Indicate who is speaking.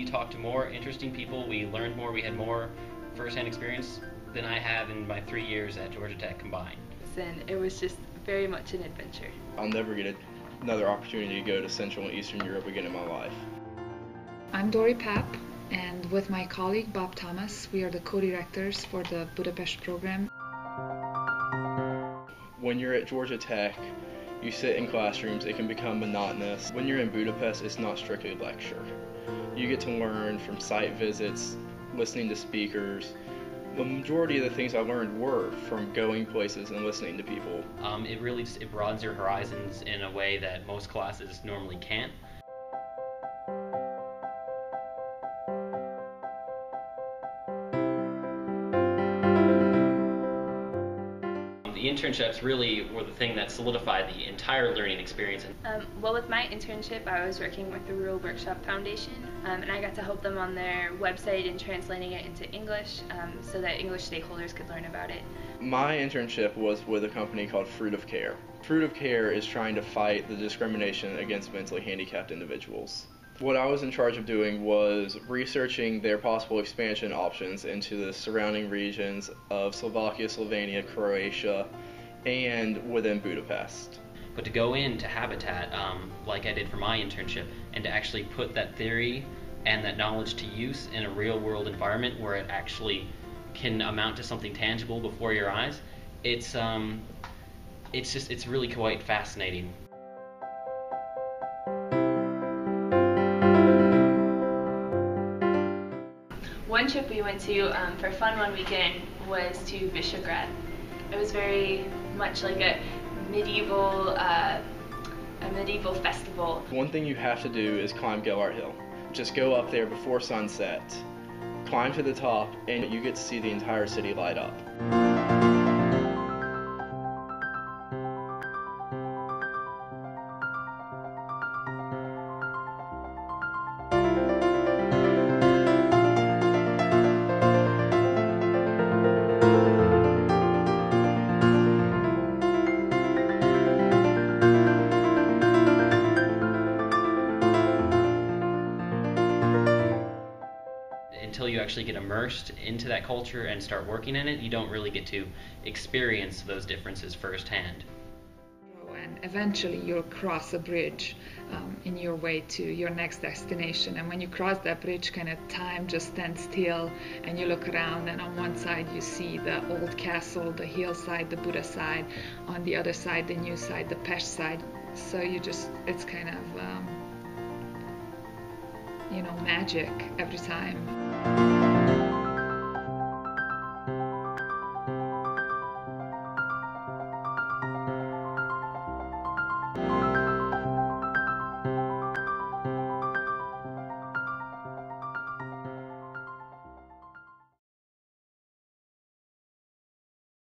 Speaker 1: talked to more interesting people, we learned more, we had more first-hand experience than I have in my 3 years at Georgia Tech combined.
Speaker 2: And it was just very much an adventure.
Speaker 3: I'll never get another opportunity to go to Central and Eastern Europe again in my life.
Speaker 4: I'm Dory Papp, and with my colleague Bob Thomas, we are the co-directors for the Budapest program.
Speaker 3: When you're at Georgia Tech, you sit in classrooms, it can become monotonous. When you're in Budapest, it's not strictly lecture. You get to learn from site visits, listening to speakers. The majority of the things I learned were from going places and listening to people.
Speaker 1: It broadens your horizons in a way that most classes normally can't. The internships really were the thing that solidified the entire learning experience.
Speaker 2: Well, with my internship, I was working with the Rural Workshop Foundation, and I got to help them on their website and translating it into English so that English stakeholders could learn about it.
Speaker 3: My internship was with a company called Fruit of Care. Fruit of Care is trying to fight the discrimination against mentally handicapped individuals. What I was in charge of doing was researching their possible expansion options into the surrounding regions of Slovakia, Slovenia, Croatia, and within Budapest.
Speaker 1: But to go into Habitat, like I did for my internship, and to actually put that theory and that knowledge to use in a real-world environment where it actually can amount to something tangible before your eyes, it's really quite fascinating.
Speaker 2: One trip we went to for fun one weekend was to Visegrad. It was very much like a medieval festival.
Speaker 3: One thing you have to do is climb Gellert Hill. Just go up there before sunset, climb to the top, and you get to see the entire city light up.
Speaker 1: Until you actually get immersed into that culture and start working in it, you don't really get to experience those differences firsthand.
Speaker 4: And eventually you'll cross a bridge in your way to your next destination, and when you cross that bridge, kind of time just stands still, and you look around, and on one side you see the old castle, the hillside, the Buda side, on the other side the new side, the Pest side. So it's kind of magic every time.